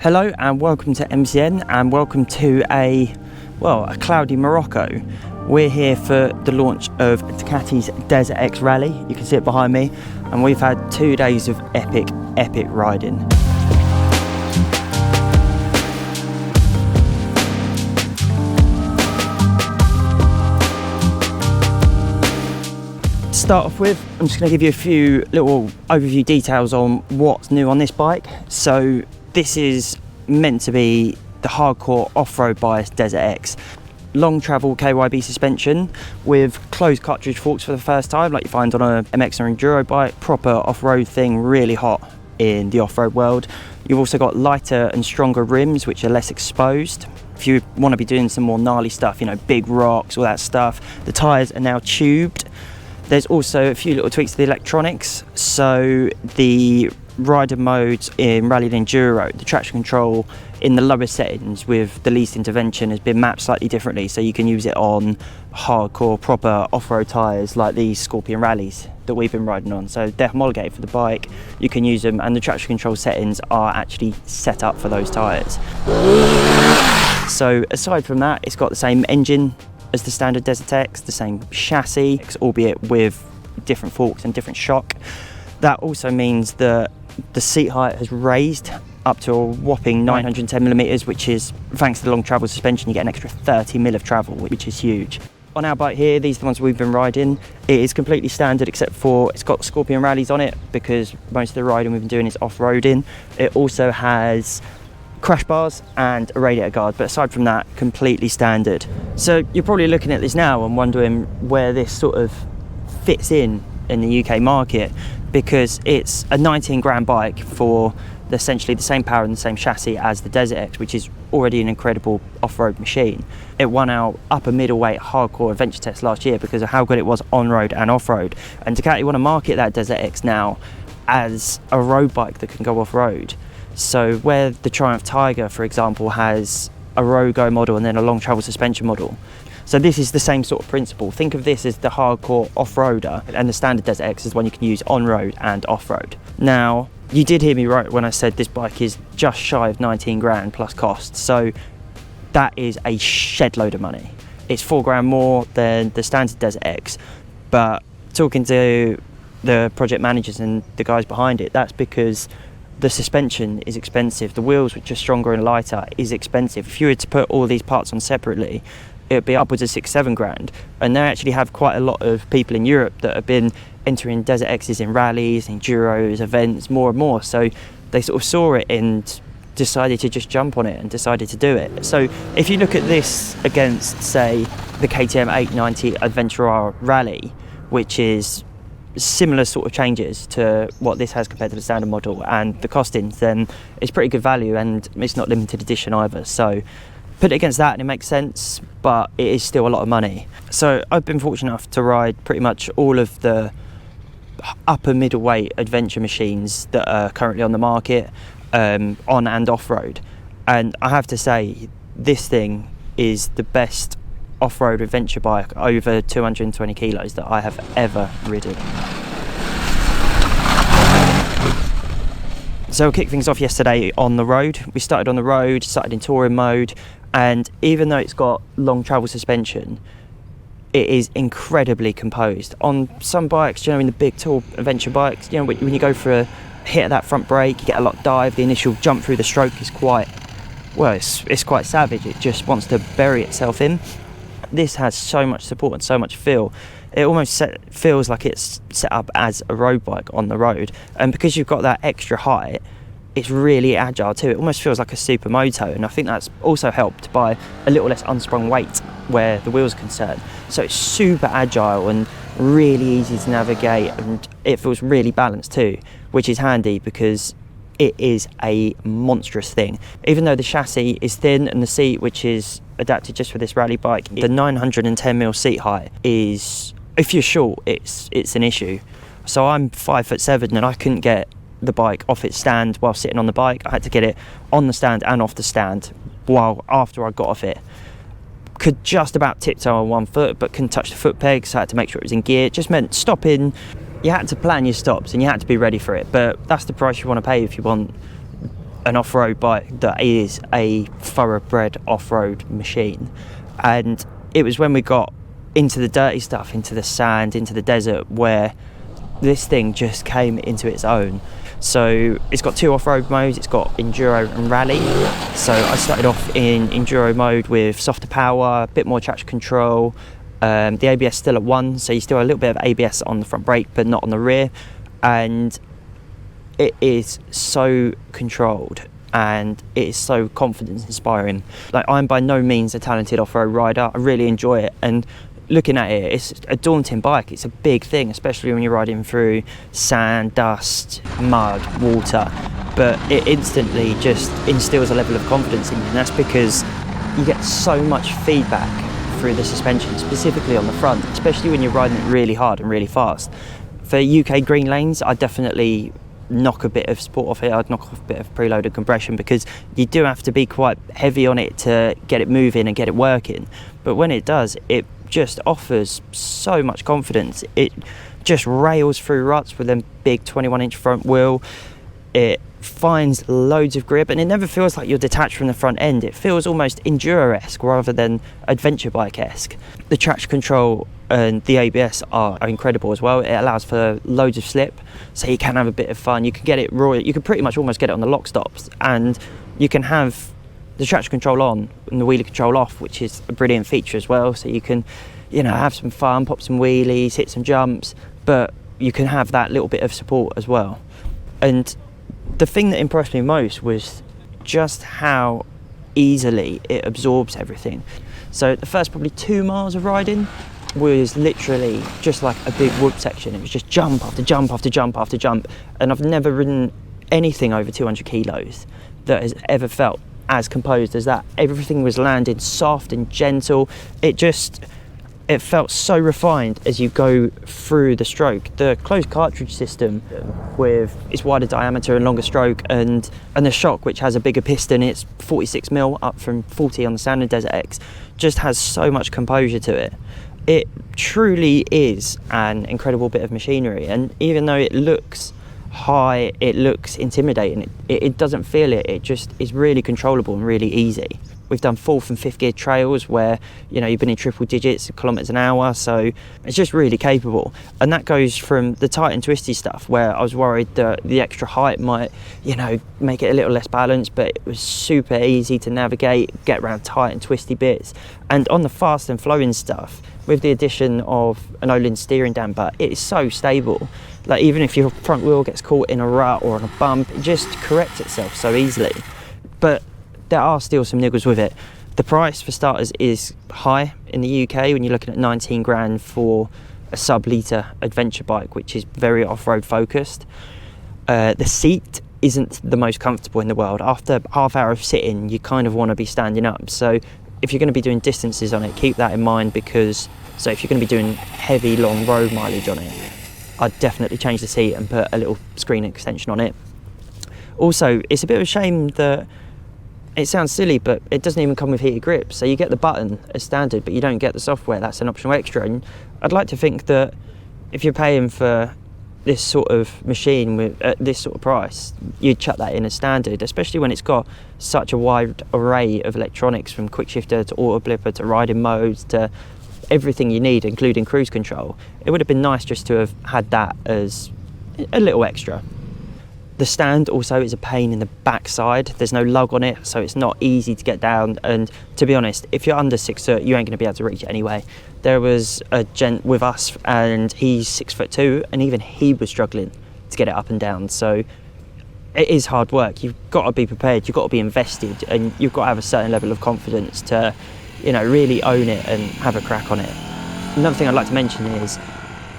Hello and welcome to MCN and welcome to a cloudy Morocco. We're here for the launch of Ducati's Desert X Rally. You can see it behind me, and we've had 2 days of epic riding. To start off with, I'm just going to give you a few little overview details on what's new on this bike. So this is meant to be the hardcore off-road bias Desert X. Long travel KYB suspension with closed cartridge forks for the first time, like you find on a MX or Enduro bike. Proper off-road thing, really hot in the off-road world. You've also got lighter and stronger rims, which are less exposed. If you want to be doing some more gnarly stuff, you know, big rocks, all that stuff. The tyres are now tubed. There's also a few little tweaks to the electronics. So the rider modes in Rally and Enduro, the traction control in the lower settings with the least intervention has been mapped slightly differently, so you can use it on hardcore proper off-road tyres like these Scorpion Rallies that we've been riding on. So they're homologated for the bike, you can use them, and the traction control settings are actually set up for those tyres. So aside from that, it's got the same engine as the standard Desert X, the same chassis, albeit with different forks and different shock. That also means that the seat height has raised up to a whopping 910mm, which is, thanks to the long travel suspension, you get an extra 30mm of travel, which is huge. On our bike here, these are the ones we've been riding. It is completely standard except for it's got Scorpion Rallies on it because most of the riding we've been doing is off-roading. It also has crash bars and a radiator guard, but aside from that, completely standard. So you're probably looking at this now and wondering where this sort of fits in the UK market, because it's a 19 grand bike for essentially the same power and the same chassis as the Desert X, which is already an incredible off-road machine. It won our upper middleweight hardcore adventure test last year because of how good it was on-road and off-road, and Ducati want to market that Desert X now as a road bike that can go off-road. So where the Triumph Tiger, for example, has a road go model and then a long travel suspension model, so this is the same sort of principle. Think of this as the hardcore off-roader, and the standard Desert X is one you can use on-road and off-road. Now, you did hear me right when I said this bike is just shy of 19 grand plus costs, so that is a shed load of money. It's 4 grand more than the standard Desert X, but talking to the project managers and the guys behind it, that's because the suspension is expensive, the wheels, which are stronger and lighter, is expensive. If you were to put all these parts on separately, it would be upwards of 6-7 grand. And they actually have quite a lot of people in Europe that have been entering Desert X's in rallies, Enduros, events, more and more. So they sort of saw it and decided to just jump on it and decided to do it. So if you look at this against, say, the KTM 890 Adventure Rally, which is similar sort of changes to what this has compared to the standard model and the costings, then it's pretty good value, and it's not limited edition either. So put it against that and it makes sense, but it is still a lot of money. So I've been fortunate enough to ride pretty much all of the upper middleweight adventure machines that are currently on the market, on and off-road, and I have to say this thing is the best off-road adventure bike over 220 kilos that I have ever ridden. So we'll kick things off yesterday on the road. We started on the road, started in touring mode, and even though it's got long travel suspension, it is incredibly composed. On some bikes, you know, in the big tour adventure bikes, you know, when you go for a hit of that front brake, you get a lot of dive, the initial jump through the stroke is quite, well, it's quite savage. It just wants to bury itself in. This has so much support and so much feel. It almost feels like it's set up as a road bike on the road, and because you've got that extra height, it's really agile too. It almost feels like a supermoto, and I think that's also helped by a little less unsprung weight where the wheels are concerned. So it's super agile and really easy to navigate, and it feels really balanced too, which is handy because it is a monstrous thing. Even though the chassis is thin and the seat, which is adapted just for this rally bike, the 910mm seat height is, if you're short, it's an issue. So I'm 5'7" and I couldn't get the bike off its stand while sitting on the bike. I had to get it on the stand and off the stand while after I got off it. Could just about tiptoe on one foot, but couldn't touch the foot pegs, so I had to make sure it was in gear. It just meant stopping. You had to plan your stops and you had to be ready for it, but that's the price you want to pay if you want an off-road bike that is a thoroughbred off-road machine. And it was when we got into the dirty stuff, into the sand, into the desert, where this thing just came into its own. So it's got 2 off-road modes. It's got enduro and rally. So I started off in enduro mode with softer power, a bit more traction control. The ABS still at 1, so you still have a little bit of ABS on the front brake but not on the rear, and it is so controlled and it is so confidence inspiring. Like, I'm by no means a talented off-road rider. I really enjoy it, and looking at it, it's a daunting bike. It's a big thing, especially when you're riding through sand, dust, mud, water, but it instantly just instills a level of confidence in you, and that's because you get so much feedback through the suspension, specifically on the front, especially when you're riding it really hard and really fast. For UK green lanes, I definitely knock a bit of support off it. I'd knock off a bit of preloaded compression, because you do have to be quite heavy on it to get it moving and get it working. But when it does, it just offers so much confidence. It just rails through ruts with a big 21-inch front wheel. It finds loads of grip, and it never feels like you're detached from the front end. It feels almost enduro-esque rather than adventure bike-esque. The traction control and the ABS are incredible as well. It allows for loads of slip, so you can have a bit of fun. You can get it raw. You can pretty much almost get it on the lock stops, and you can have the traction control on and the wheelie control off, which is a brilliant feature as well. So you can, have some fun, pop some wheelies, hit some jumps, but you can have that little bit of support as well. And the thing that impressed me most was just how easily it absorbs everything. So the first probably 2 miles of riding was literally just like a big whoop section. It was just jump after jump after jump after jump, and I've never ridden anything over 200 kilos that has ever felt as composed as that. Everything was landing soft and gentle. It felt so refined as you go through the stroke. The closed cartridge system with its wider diameter and longer stroke, and the shock, which has a bigger piston, it's 46mm up from 40 on the standard Desert X, just has so much composure to it. It truly is an incredible bit of machinery, and even though it looks high, it looks intimidating, it doesn't feel it. It just is really controllable and really easy. We've done 4th and 5th gear trails where, you've been in triple digits, kilometres an hour, so it's just really capable. And that goes from the tight and twisty stuff, where I was worried that the extra height might, make it a little less balanced, but it was super easy to navigate, get around tight and twisty bits. And on the fast and flowing stuff, with the addition of an Olin steering damper, it is so stable. Like, even if your front wheel gets caught in a rut or on a bump, it just corrects itself so easily. But there are still some niggles with it. The price, for starters, is high in the UK when you're looking at 19 grand for a sub-litre adventure bike, which is very off-road focused. The seat isn't the most comfortable in the world. After half hour of sitting, you kind of want to be standing up. So if you're going to be doing distances on it, keep that in mind, because if you're going to be doing heavy, long road mileage on it, I'd definitely change the seat and put a little screen extension on it. Also, it's a bit of a shame that it sounds silly, but it doesn't even come with heated grips. So you get the button as standard, but you don't get the software. That's an optional extra. And I'd like to think that if you're paying for this sort of machine at this sort of price, you'd chuck that in as standard, especially when it's got such a wide array of electronics, from quick shifter to auto blipper to riding modes to everything you need, including cruise control. It would have been nice just to have had that as a little extra. The stand also is a pain in the backside. There's no lug on it, so it's not easy to get down. And to be honest, if you're under 6 foot, you ain't going to be able to reach it anyway. There was a gent with us, and he's 6'2", and even he was struggling to get it up and down. So it is hard work. You've got to be prepared. You've got to be invested, and you've got to have a certain level of confidence to, really own it and have a crack on it. Another thing I'd like to mention is,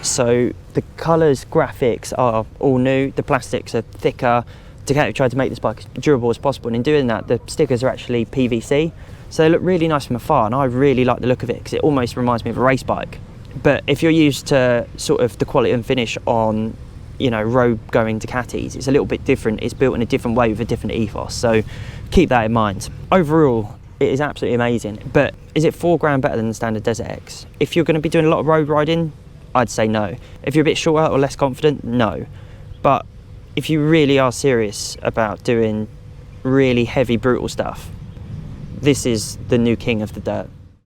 so the colours, graphics are all new, the plastics are thicker. Ducati tried to make this bike as durable as possible, and in doing that, the stickers are actually PVC, so they look really nice from afar, and I really like the look of it because it almost reminds me of a race bike. But if you're used to sort of the quality and finish on, road-going Ducatis, it's a little bit different. It's built in a different way with a different ethos, so keep that in mind. Overall, it is absolutely amazing, but is it £4 better than the standard Desert X? If you're going to be doing a lot of road riding, I'd say no. If you're a bit shorter or less confident, no. But if you really are serious about doing really heavy, brutal stuff, this is the new king of the dirt.